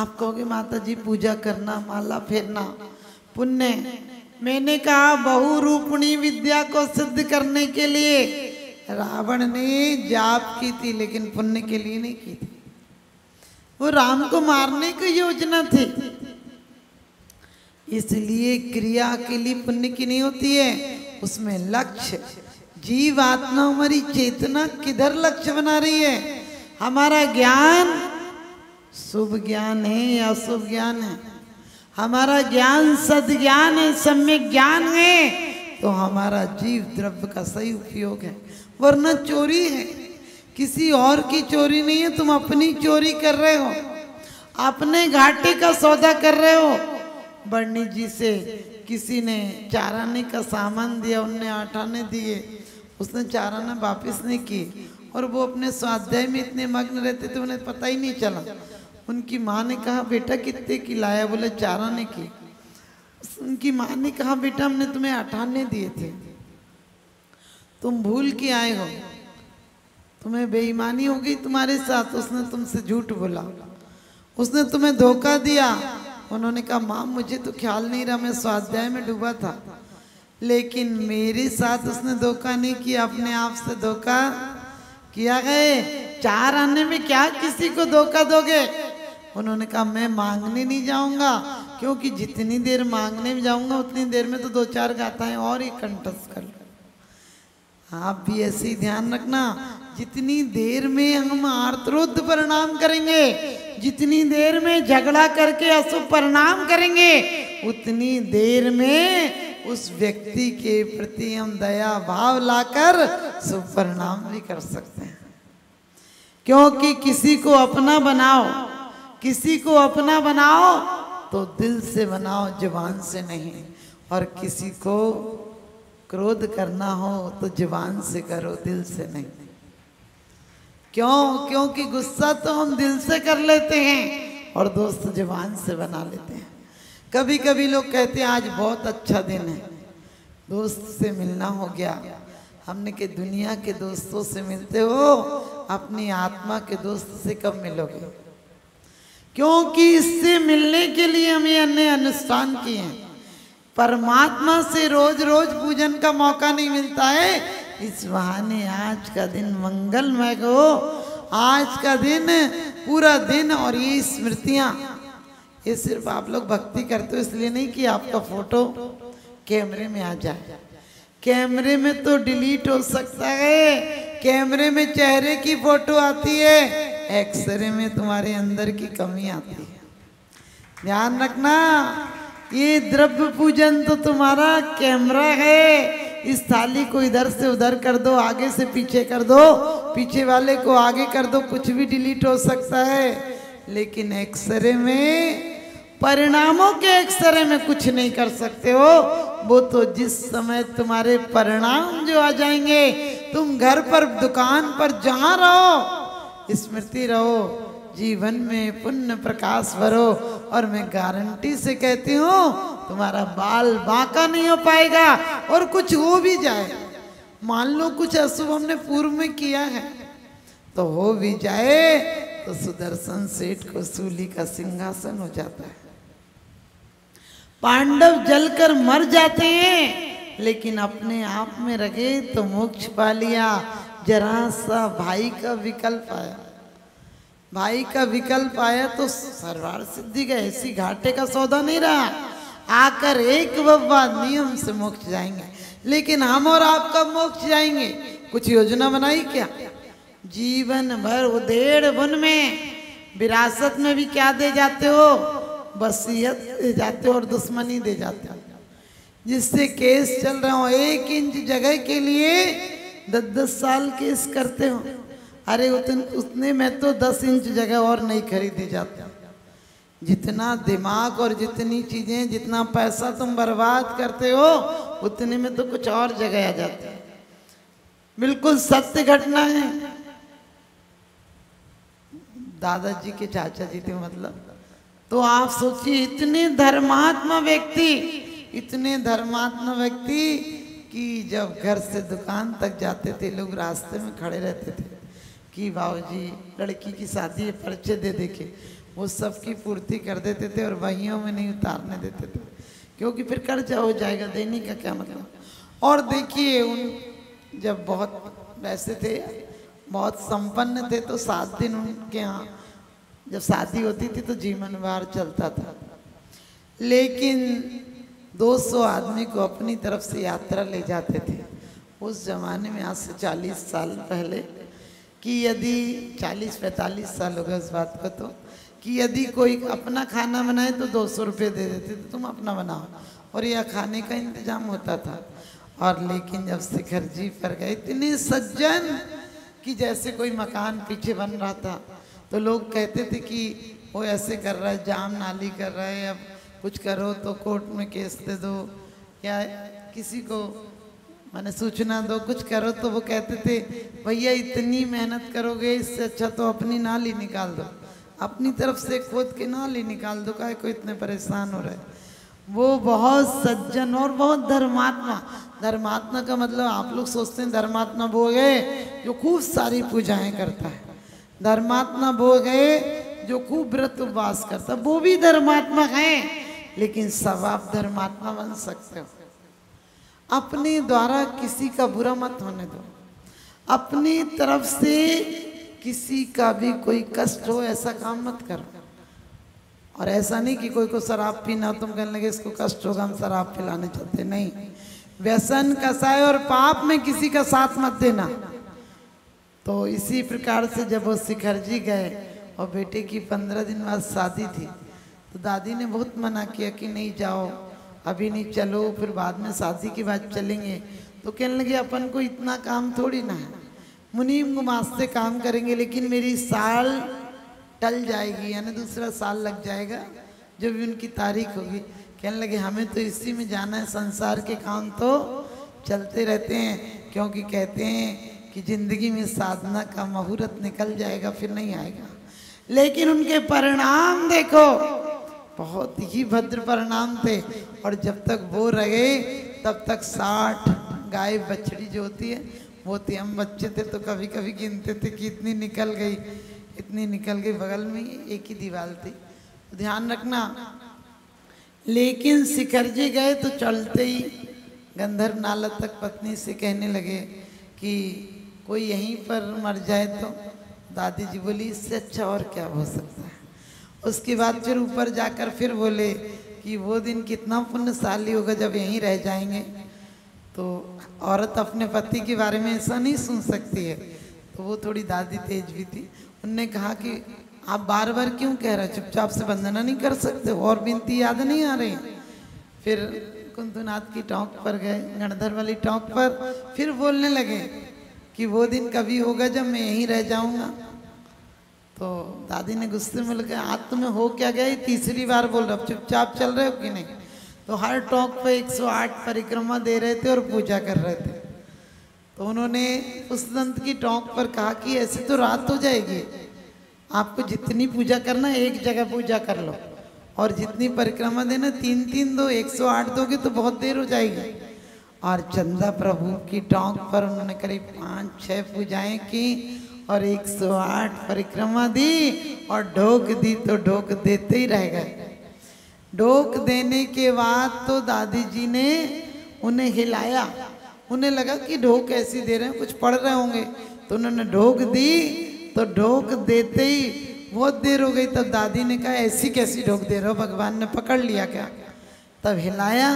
आप कहोगे माता जी पूजा करना, माला फेरना पुण्य। मैंने कहा बहु रूपणी विद्या को सिद्ध करने के लिए रावण ने जाप की थी, लेकिन पुण्य के लिए नहीं की थी। वो राम को मारने की योजना थी। इसलिए क्रिया के लिए पुण्य की नहीं होती है, उसमें लक्ष्य। जीव आत्मा हमारी चेतना किधर लक्ष्य बना रही है? हमारा ज्ञान शुभ ज्ञान है या अशुभ ज्ञान है? हमारा ज्ञान सद्ज्ञान है, सम्यक ज्ञान है, तो हमारा जीव द्रव्य का सही उपयोग है। वरना चोरी है, किसी और की चोरी नहीं है, तुम अपनी चोरी कर रहे हो, अपने घाटे का सौदा कर रहे हो। बर्नी जी से किसी ने 4 आने का सामान दिया, उनने 8 आने दिए, उसने 4 आने वापिस नहीं की, और वो अपने स्वाध्याय में इतने मग्न रहते थे उन्हें पता ही नहीं चला। उनकी माँ ने कहा बेटा कितने की लाया? बोले 4 आने की। उनकी माँ ने कहा बेटा हमने तुम्हें 8 आने दिए थे, तुम भूल के आए हो, तुम्हें बेईमानी हो गई तुम्हारे साथ, उसने तुमसे झूठ बोला, उसने तुम्हें धोखा दिया। उन्होंने कहा माँ मुझे तो ख्याल नहीं रहा, मैं स्वाध्याय में डूबा था। लेकिन मेरे साथ उसने धोखा नहीं किया, अपने आप से धोखा किया गए। 4 आने में क्या किसी को धोखा दोगे? उन्होंने कहा मैं मांगने नहीं जाऊंगा, क्योंकि जितनी देर मांगने में जाऊंगा उतनी देर में तो 2-4 गाथाएं और ही कंठस्थ कर लो। आप भी ऐसे ही ध्यान रखना, जितनी देर में हम आर्तरोध परिणाम करेंगे, जितनी देर में झगड़ा करके अशुभ परिणाम करेंगे, उतनी देर में उस व्यक्ति के प्रति हम दया भाव लाकर शुभ परिणाम भी कर सकते हैं। क्योंकि किसी को अपना बनाओ, किसी को अपना बनाओ तो दिल से बनाओ, जुबान से नहीं। और किसी को क्रोध करना हो तो जुबान से करो, दिल से नहीं। क्यों? क्योंकि गुस्सा तो हम दिल से कर लेते हैं और दोस्त जुबान से बना लेते हैं। कभी कभी लोग कहते हैं आज बहुत अच्छा दिन है, दोस्त से मिलना हो गया। हमने के दुनिया के दोस्तों से मिलते हो, अपनी आत्मा के दोस्त से कब मिलोगे? क्योंकि इससे मिलने के लिए हमें अन्य अनुष्ठान किए हैं। परमात्मा से रोज रोज पूजन का मौका नहीं मिलता है, इस बहाने आज का दिन मंगलमय हो। आज का दिन पूरा दिन, और ये स्मृतियाँ, ये सिर्फ आप लोग भक्ति करते हो इसलिए नहीं कि आपका फोटो कैमरे में आ जाए। कैमरे में तो डिलीट हो सकता है, कैमरे में चेहरे की फोटो आती है, एक्सरे में तुम्हारे अंदर की कमी आती है। ध्यान रखना, ये द्रव्य पूजन तो तुम्हारा कैमरा है। इस थाली को इधर से उधर कर दो, आगे से पीछे कर दो, पीछे वाले को आगे कर दो, कुछ भी डिलीट हो सकता है। लेकिन एक्सरे में, परिणामों के एक्सरे में कुछ नहीं कर सकते हो। वो तो जिस समय तुम्हारे परिणाम जो आ जाएंगे, तुम घर पर दुकान पर जहाँ रहो, स्मृति रहो, जीवन में पुण्य प्रकाश भरो। और मैं गारंटी से कहती हूँ तुम्हारा बाल बांका नहीं हो पाएगा। और कुछ हो भी जाए, मान लो कुछ अशुभ हमने पूर्व में किया है तो हो भी जाए, तो सुदर्शन सेठ को सूली का सिंहासन हो जाता है। पांडव जलकर मर जाते हैं, लेकिन अपने आप में रखे तो मोक्ष पा लिया। जरा सा भाई का विकल्प आया, भाई का विकल्प आया तो सर्वार्थ सिद्धि का ऐसी घाटे का सौदा नहीं रहा। आकर एक बब्बा नियम से मोक्ष जाएंगे। लेकिन हम और आप कब मोक्ष जाएंगे? कुछ योजना बनाई क्या? जीवन भर उधेड़ बुन में, विरासत में भी क्या दे जाते हो? वसीयत दे जाते हो और दुश्मनी दे जाते हो। जिससे केस चल रहे हो, 1 इंच जगह के लिए 10-10 साल केस करते हो। अरे उतने में तो 10 इंच जगह और नहीं खरीदी जाती। जितना दिमाग और जितनी चीजें, जितना पैसा तुम बर्बाद करते हो, उतने में तो कुछ और जगह आ जाती है। बिल्कुल सत्य घटना है। दादाजी के चाचा जी थे मतलब। तो आप सोचिए, इतने धर्मात्मा व्यक्ति, इतने धर्मात्मा व्यक्ति कि जब घर से दुकान तक जाते थे, लोग रास्ते में खड़े रहते थे कि बाबूजी लड़की की शादी है, पर्चे दे दे के। वो सबकी पूर्ति कर देते थे और वहियों में नहीं उतारने देते थे, क्योंकि फिर कर्जा हो जाएगा, देने का क्या मतलब। और देखिए उन जब बहुत वैसे थे, बहुत संपन्न थे, तो 7 दिन उनके यहाँ जब शादी होती थी तो जीवन भर चलता था। लेकिन 200 आदमी को अपनी तरफ से यात्रा ले जाते थे उस जमाने में, आज से 40 साल पहले, कि यदि 40-45 साल हो गए उस बात को, तो कि यदि कोई अपना खाना बनाए तो 200 रुपये दे देते थे, तुम अपना बनाओ, और यह खाने का इंतजाम होता था। और लेकिन जब शिखर जी पर गए, इतने सज्जन कि जैसे कोई मकान पीछे बन रहा था तो लोग कहते थे कि वो ऐसे कर रहा है, जाम नाली कर रहा है, अब कुछ करो तो कोर्ट में केस दे दो, या किसी को माने सूचना दो, कुछ करो। तो वो कहते थे भैया इतनी मेहनत करोगे, इससे अच्छा तो अपनी नाली निकाल दो, अपनी तरफ से खोद के नाली निकाल दो, काहे को इतने परेशान हो रहे। वो बहुत सज्जन और बहुत धर्मात्मा। धर्मात्मा का मतलब आप लोग सोचते हैं धर्मात्मा वो है जो खूब सारी पूजाएं करता है, धर्मात्मा वो है जो खूब व्रत उपवास करता है, वो भी धर्मात्मा है। लेकिन सब आप धर्मात्मा बन सकते हो। अपने द्वारा किसी का बुरा मत होने दो, अपनी तरफ से किसी का भी कोई कष्ट हो ऐसा काम मत करो। और ऐसा नहीं कि कोई को शराब पीना, तुम कहने लगे इसको कष्ट होगा हम शराब पिलाने चलते, नहीं। व्यसन, कसाय और पाप में किसी का साथ मत देना। तो इसी प्रकार से जब वो शिखर जी गए और बेटे की 15 दिन बाद शादी थी, तो दादी ने बहुत मना किया कि नहीं जाओ, अभी नहीं चलो, फिर बाद में शादी के बाद चलेंगे। तो कहने लगे अपन को इतना काम थोड़ी ना है, मुनीम गुमास से काम करेंगे, लेकिन मेरी साल टल जाएगी, यानी दूसरा साल लग जाएगा जो भी उनकी तारीख होगी। कहने लगे हमें तो इसी में जाना है, संसार के काम तो चलते रहते हैं, क्योंकि कहते हैं कि जिंदगी में साधना का मुहूर्त निकल जाएगा फिर नहीं आएगा। लेकिन उनके परिणाम देखो, बहुत ही भद्र परिणाम थे। और जब तक वो रहे तब तक 60 गाय बछड़ी जो होती है वो थी। हम बच्चे थे तो कभी कभी गिनते थे कि इतनी निकल गई, इतनी निकल गई। बगल में एक ही दीवार थी, तो ध्यान रखना। लेकिन शिखर जी गए तो चलते ही गंधर्व नाला तक पत्नी से कहने लगे कि कोई यहीं पर मर जाए तो। दादी जी बोली इससे अच्छा और क्या हो सकता है। उसके बाद फिर ऊपर जाकर फिर बोले कि वो दिन कितना पुण्यशाली होगा जब यहीं रह जाएंगे। तो औरत अपने पति के बारे में ऐसा नहीं सुन सकती है। तो वो थोड़ी दादी तेज भी थी, उनने कहा कि आप बार बार क्यों कह रहे, चुपचाप से वंदना नहीं कर सकते, और विनती याद नहीं आ रही। फिर कुंतुनाथ की टोंक पर गए, गणधर वाली टोंक पर, फिर बोलने लगे कि वो दिन कभी होगा जब मैं यहीं रह जाऊंगा। तो दादी ने गुस्से में लगा, आज तुम्हें हो क्या गया, तीसरी बार बोल रहा, चुपचाप चल रहे हो कि नहीं। तो हर टोंक पे 108 परिक्रमा दे रहे थे और पूजा कर रहे थे। तो उन्होंने उस दंत की टोंक पर कहा कि ऐसे तो रात हो जाएगी, आपको जितनी पूजा करना एक जगह पूजा कर लो, और जितनी परिक्रमा देना 3-3 दो, 108 दोगे तो बहुत देर हो जाएगी। और चंदा प्रभु की टोंक पर उन्होंने करीब 5-6 पूजाएं की और 108 परिक्रमा दी और ढोक दी, तो ढोक देते ही रह गए। ढोक देने के बाद तो दादी जी ने उन्हें हिलाया, उन्हें लगा कि ढोक ऐसी दे रहे हैं, कुछ पढ़ रहे होंगे, तो उन्होंने ढोक दी। तो ढोक देते ही बहुत देर हो गई, तब दादी ने कहा ऐसी कैसी ढोक दे रहे हो, भगवान ने पकड़ लिया क्या। तब हिलाया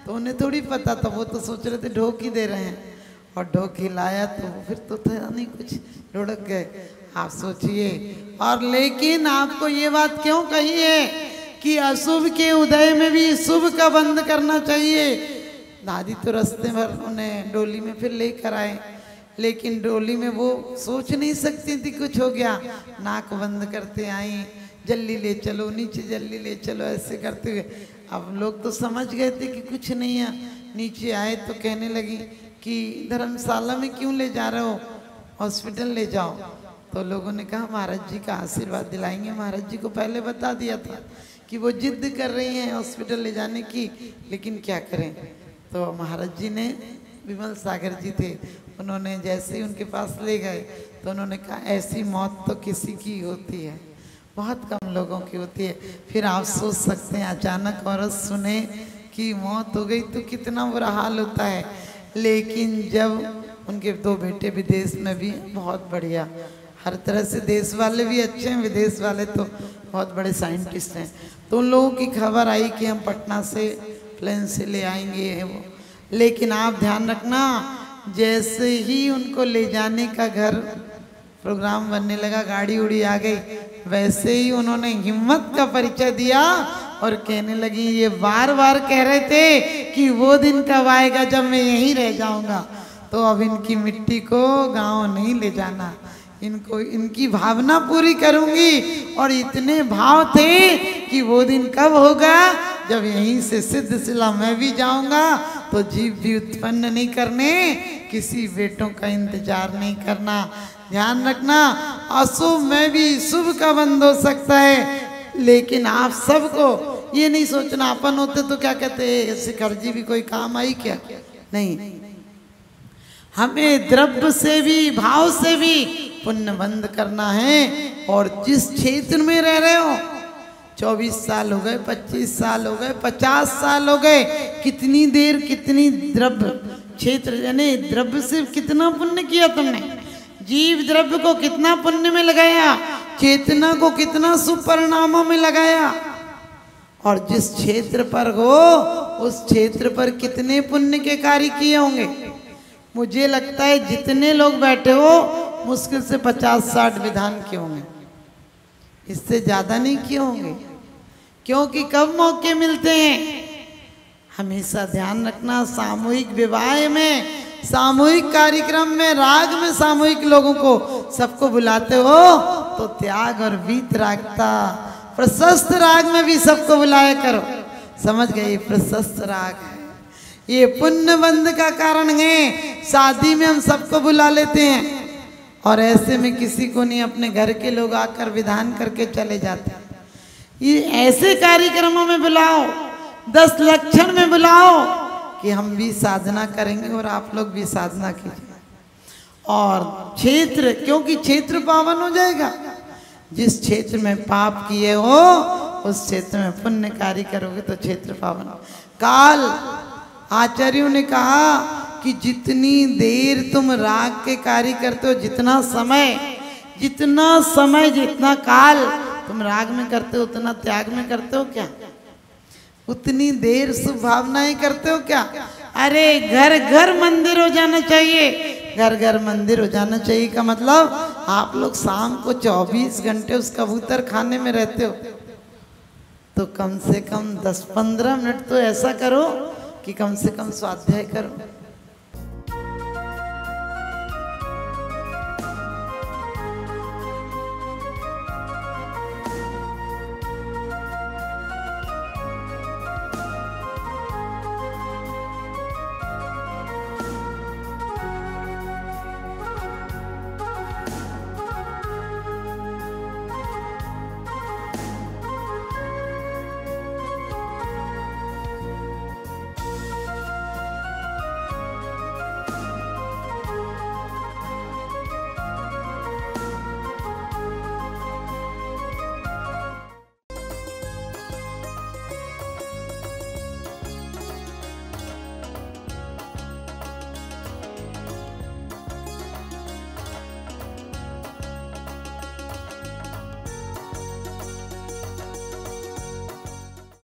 तो उन्हें थोड़ी पता था, वो तो सोच रहे थे ढोक ही दे रहे हैं। और ढोक हिलाया तो फिर तो था नहीं, कुछ ढुड़क गए। आप सोचिए। और लेकिन आपको ये बात क्यों कही है कि अशुभ के उदय में भी शुभ का बंद करना चाहिए। दादी तो रास्ते भर उन्हें डोली में फिर लेकर आए, लेकिन डोली में वो सोच नहीं सकती थी कुछ हो गया, नाक बंद करते आई, जल्दी ले चलो नीचे, जल्दी ले चलो, ऐसे करते हुए। अब लोग तो समझ गए थे कि कुछ नहीं है। नीचे आए तो कहने लगी कि धर्मशाला में क्यों ले जा रहे हो, हॉस्पिटल ले जाओ। तो लोगों ने कहा महाराज जी का आशीर्वाद दिलाएंगे। महाराज जी को पहले बता दिया था कि वो जिद कर रही हैं हॉस्पिटल ले जाने की, लेकिन क्या करें। तो महाराज जी ने, विमल सागर जी थे, उन्होंने जैसे ही उनके पास ले गए तो उन्होंने कहा ऐसी मौत तो किसी की होती है, बहुत कम तुम लोगों की होती है। फिर आप सोच सकते हैं अचानक औरत सुने कि मौत हो गई तो कितना बुरा हाल होता है। लेकिन जब उनके 2 बेटे विदेश में भी हैं, बहुत बढ़िया, हर तरह से देश वाले भी अच्छे हैं, विदेश वाले तो बहुत बड़े साइंटिस्ट हैं। तो उन लोगों की खबर आई कि हम पटना से प्लेन से ले आएंगे वो। लेकिन आप ध्यान रखना, जैसे ही उनको ले जाने का घर प्रोग्राम बनने लगा, गाड़ी उड़ी आ गई, वैसे ही उन्होंने हिम्मत का परिचय दिया और कहने लगी, ये बार बार कह रहे थे कि वो दिन कब आएगा जब मैं यहीं रह जाऊंगा, तो अब इनकी मिट्टी को गांव नहीं ले जाना, इनको इनकी भावना पूरी करूंगी। और इतने भाव थे कि वो दिन कब होगा जब यहीं से सिद्धशिला मैं भी जाऊंगा, तो जीव भी उत्पन्न नहीं करने, किसी बेटों का इंतजार नहीं करना। ध्यान रखना, अशुभ में भी शुभ का बंद हो सकता है, लेकिन आप सबको ये नहीं सोचना अपन होते तो क्या कहते, शिखर जी भी कोई काम आई क्या, नहीं। हमें द्रव्य से भी भाव से भी पुण्य बंद करना है। और जिस क्षेत्र में रह रहे हो, 24 साल हो गए, 25 साल हो गए, 50 साल हो गए, कितनी देर कितनी द्रव्य क्षेत्र, यानी द्रव्य से कितना पुण्य किया तुमने, जीव द्रव्य को कितना पुण्य में लगाया, चेतना को कितना सुपरिणामों में लगाया, और जिस क्षेत्र पर हो उस क्षेत्र पर कितने पुण्य के कार्य किए होंगे। मुझे लगता है जितने लोग बैठे हो मुश्किल से 50-60 विधान किए होंगे, इससे ज्यादा नहीं किए होंगे, क्योंकि कब मौके मिलते हैं। हमेशा ध्यान रखना, सामूहिक विवाह में, सामूहिक कार्यक्रम में, राग में सामूहिक लोगों को सबको बुलाते हो तो त्याग और वीतरागता, प्रशस्त राग में भी सबको बुलाया करो। समझ गए, प्रशस्त राग है, ये पुण्य बंध का कारण है। शादी में हम सबको बुला लेते हैं और ऐसे में किसी को नहीं, अपने घर के लोग आकर विधान करके चले जाते हैं। ये ऐसे कार्यक्रमों में बुलाओ, 10 लक्षण में बुलाओ कि हम भी साधना करेंगे और आप लोग भी साधना कीजिए। और क्षेत्र, क्योंकि क्षेत्र पावन हो जाएगा। जिस क्षेत्र में पाप किए हो उस क्षेत्र में पुण्य कार्य करोगे तो क्षेत्र पावन। काल, आचार्यों ने कहा कि जितनी देर तुम राग के कार्य करते हो, जितना समय जितना काल तुम राग में करते हो, उतना त्याग में करते हो क्या? उतनी देर शुभ भावनाएं करते हो क्या? अरे घर घर मंदिर हो जाना चाहिए, घर घर मंदिर हो जाना चाहिए का मतलब आप लोग शाम को 24 घंटे उस कबूतर खाने में रहते हो, तो कम से कम 10-15 मिनट तो ऐसा करो कि कम से कम स्वाध्याय करो।